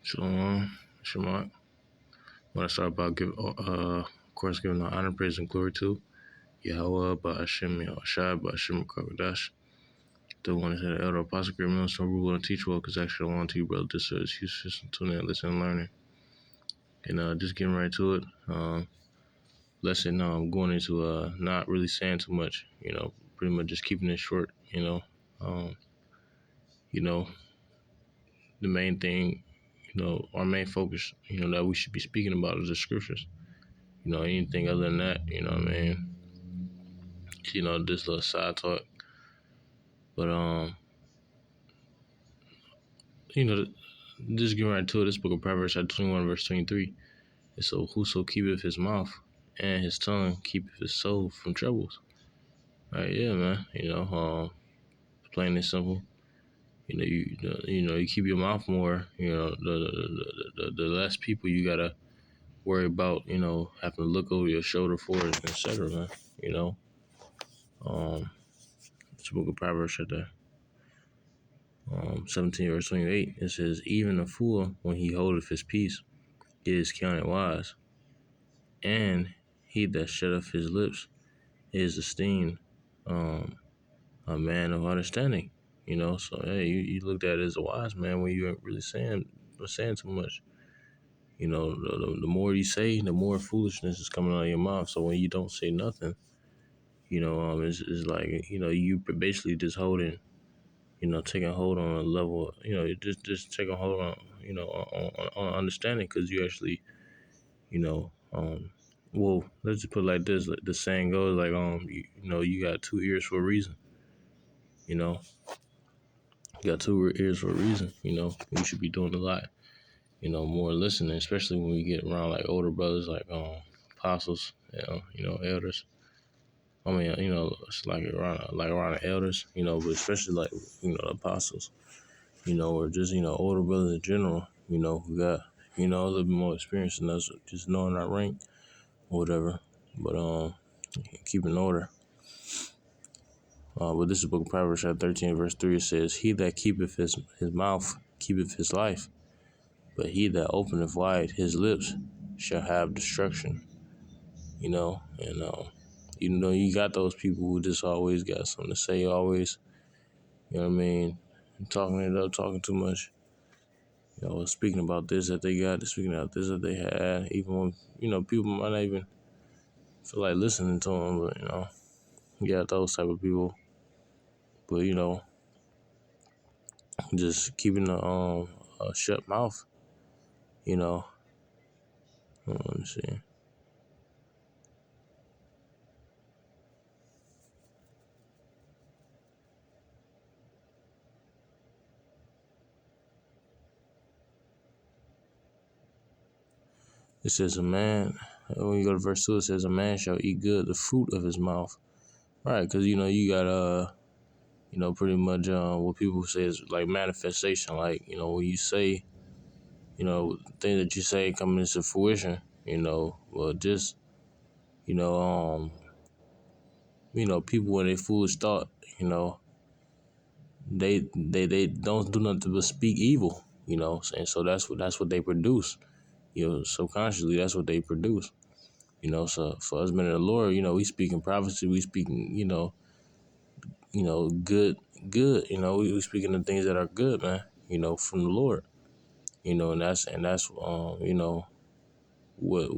Shalom, Shemot. I want to start by of course, giving the honor, praise, and glory to Yahweh, Ba'ashem, Yahushua, Ba'ashem, Kakadash. The one that said the elder apostle, great minister, rule and teach well, because actually I want to you, brother. This is just tune in, listen, and learning. And just getting right to it. Lesson, going into not really saying too much, pretty much just keeping it short, Um, you know, the main thing, our main focus, that we should be speaking about is the scriptures. Anything other than that, what I mean? This little side talk. But just getting right to it, this book of Proverbs, chapter 21, verse 23. And so whoso keepeth his mouth and his tongue keepeth his soul from troubles. Right, yeah, man. Plain and simple. You keep your mouth more, the less people you gotta worry about, having to look over your shoulder for it, etc., man. This book of Proverbs chapter 17 verse 28, it says, even a fool, when he holdeth his peace, is counted wise, and he that shutteth his lips is esteemed a man of understanding. So hey, you looked at it as a wise man when you ain't really saying too much. The more you say, the more foolishness is coming out of your mouth. So when you don't say nothing, it's like, you basically just holding, taking hold on a level, just taking hold on, on understanding, because you actually, well, let's just put it like this. Like the saying goes, like, you got two ears for a reason. You got two ears for a reason. You should be doing a lot, more listening, especially when we get around like older brothers, like apostles, elders. I mean, it's like around the elders, but especially like, the apostles, or just, older brothers in general, who got, a little bit more experience than us, just knowing our rank or whatever. But keep in order. But this is the book of Proverbs, chapter 13, verse 3. It says, he that keepeth his mouth keepeth his life, but he that openeth wide his lips shall have destruction. You got those people who just always got something to say, always, talking it up, talking too much, speaking about this that they got, speaking about this that they had, even when, people might not even feel like listening to them, but, you got those type of people. But, just keeping a shut mouth, let me see. It says when you go to verse 2, it says, a man shall eat good the fruit of his mouth. Right, because, you got, pretty much what people say is like manifestation. Like, when you say, things that you say coming into fruition, well, just, people when they foolish thought, they don't do nothing but speak evil, and so that's what they produce. Subconsciously, that's what they produce. So for us men of the Lord, we speaking prophecy, we speaking, good, we speaking the things that are good, man, from the Lord, and that's what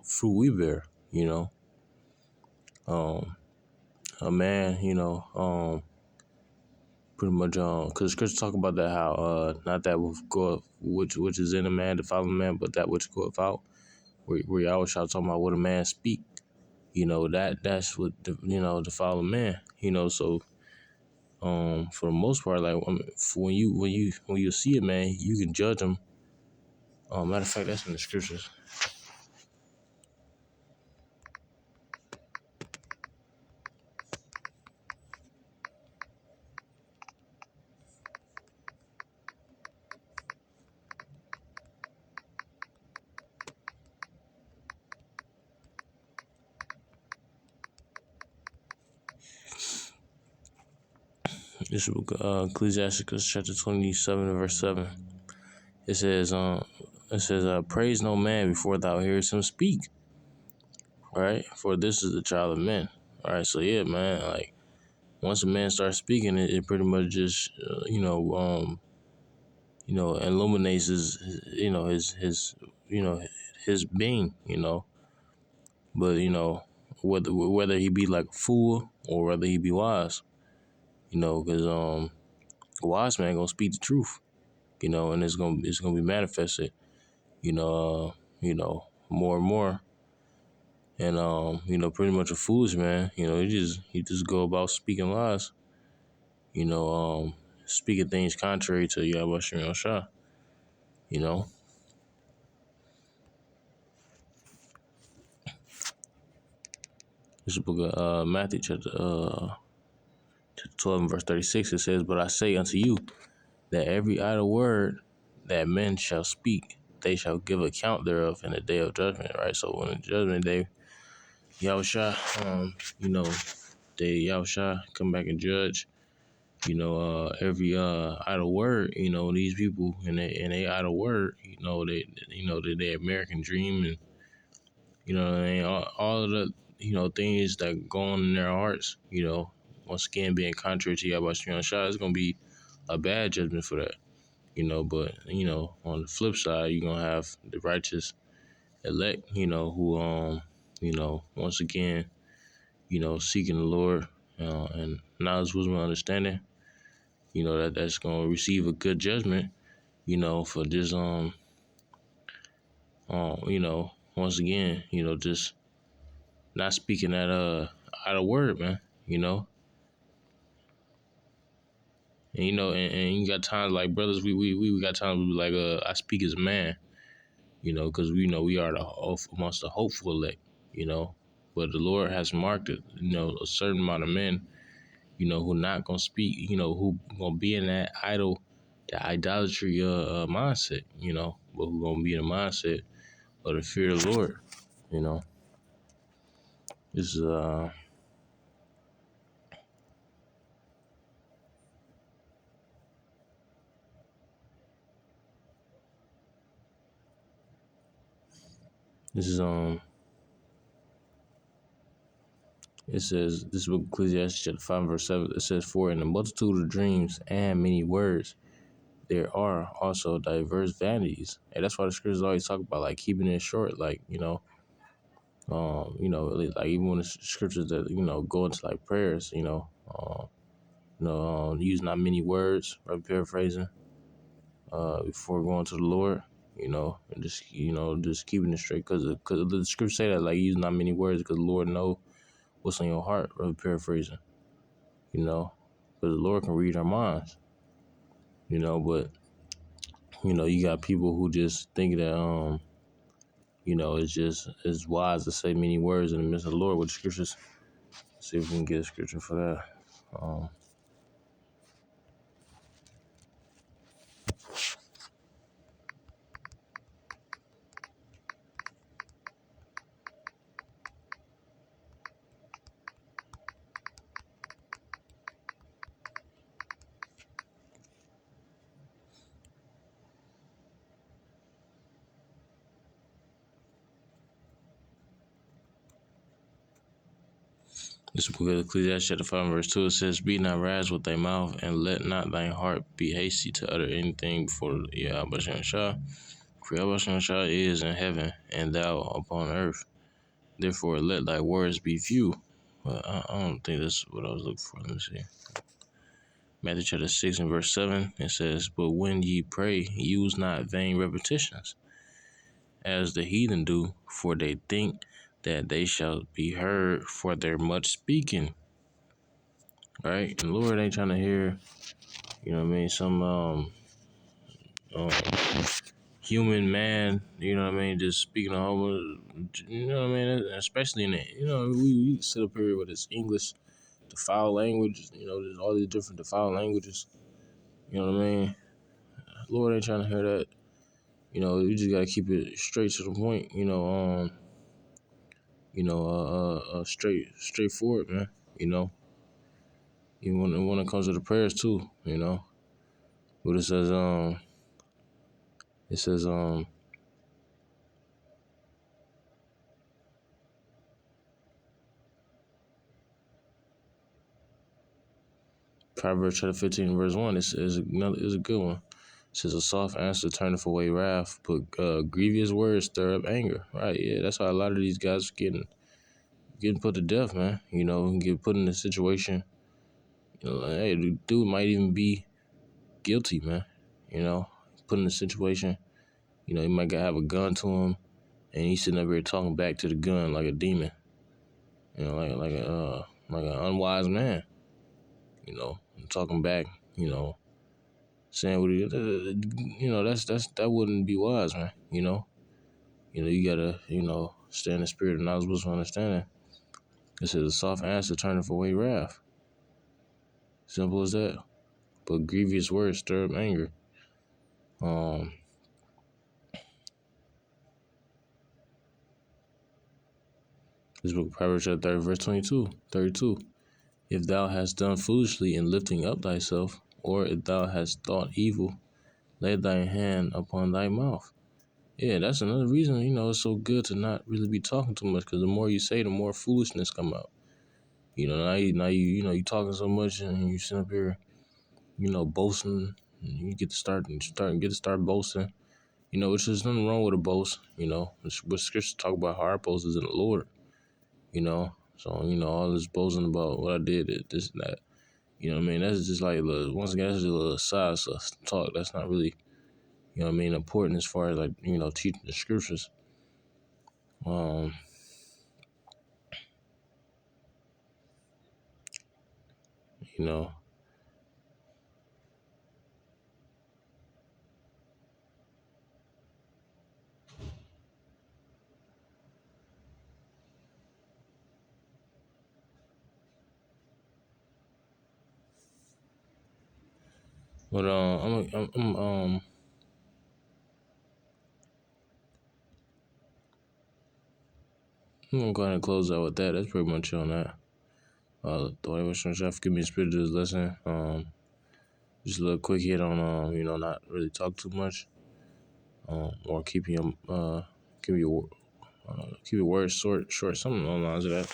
fruit we bear, a man, pretty much, because Chris talk about that, how not that which is in a man to follow a man, but that which goeth out. Where you always try to talk about what a man speak, that's what to follow man, So for the most part, like, when you see a man, you can judge him. Matter of fact, that's in the scriptures. This is Ecclesiasticus chapter 27 and verse 7. It says, praise no man before thou hearest him speak. Right? For this is the child of men. All right, so yeah, man, like once a man starts speaking, it pretty much just illuminates his being, but whether he be like a fool or whether he be wise, because a wise man gonna speak the truth, and it's gonna be manifested, more and more. And pretty much a foolish man, he just go about speaking lies, speaking things contrary to Yahweh Shem Shah, you know. This is the book of Matthew chapter 12 and verse 36. It says, but I say unto you that every idle word that men shall speak, they shall give account thereof in the day of judgment. Right. So when the judgment day, Yahushua, Yahushua come back and judge, every idle word, these people and they idle word, they American dream, and all of the things that go on in their hearts, once again being contrary to Yahweh Shah, it's gonna be a bad judgment for that. But on the flip side, you're gonna have the righteous elect, who once again, seeking the Lord, and knowledge, wisdom, and understanding, that's gonna receive a good judgment, for just once again, just not speaking that out of word, man, And and you got times like brothers, we got times we be like, I speak as a man, because we are amongst the hopeful elect, but the Lord has marked it, a certain amount of men, who not gonna speak, who gonna be in that idolatry mindset, but who gonna be in the mindset of the fear of the Lord, you know. This is this is It says, this book Ecclesiastes chapter 5 verse 7, it says, for in the multitude of dreams and many words there are also diverse vanities. And that's why the scriptures always talk about like keeping it short, like, like even when the scriptures that, go into like prayers, use not many words, right, paraphrasing, before going to the Lord, and just keeping it straight, because the scriptures say that, like, use not many words because the Lord know what's on your heart, right, paraphrasing, because the Lord can read our minds, but, you got people who just think that, it's wise to say many words in the midst of the Lord with the scriptures. See if we can get a scripture for that. This book of Ecclesiastes chapter 5 verse 2, it says, be not rash with thy mouth, and let not thine heart be hasty to utter anything before Yahweh Shah. For Yahweh Shah is in heaven, and thou upon earth. Therefore let thy words be few. Well, I don't think that's what I was looking for. Let me see. Matthew chapter 6 and verse 7, it says, but when ye pray, use not vain repetitions, as the heathen do, for they think that they shall be heard for their much speaking. Right? And the Lord ain't trying to hear, some human man, just speaking a whole bunch, especially in the, we sit up here with this English defiled language, there's all these different defiled languages, Lord ain't trying to hear that. You just gotta keep it straight to the point, straightforward, man, even when it comes to the prayers too, But it says Proverbs chapter 15 verse 1 is a good one. It says a soft answer turneth away wrath, but grievous words stir up anger. Right? Yeah, that's how a lot of these guys getting put to death, man. Get put in a situation. Hey, the dude might even be guilty, man. Put in a situation. He might have a gun to him, and he's sitting up here talking back to the gun like a demon. Like an unwise man. Talking back. Saying what that wouldn't be wise, man. You gotta stay in the spirit of knowledge, wisdom, understanding. It says a soft answer turneth away wrath. Simple as that. But grievous words stir up anger. This book of Proverbs chapter 30, verse 32. If thou hast done foolishly in lifting up thyself, or if thou hast thought evil, lay thy hand upon thy mouth. Yeah, that's another reason, it's so good to not really be talking too much, because the more you say, the more foolishness come out. Now you talking so much, and you sit up here, boasting, and you get to start boasting. Which is nothing wrong with a boast. What scripture talk about how our boast is in the Lord. So all this boasting about what I did, this and that. You know what I mean? That's just like once again, that's just a little side stuff talk. That's not really, important as far as like teaching the scriptures. You know. But I'm gonna go ahead and close out with that. That's pretty much on that. The way we're trying to give me a spirit of this lesson. Just a little quick hit on not really talk too much. Or keep your words short, something along the lines of that.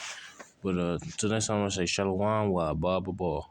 But till next time, I'm gonna say shalom wa ba ba ba.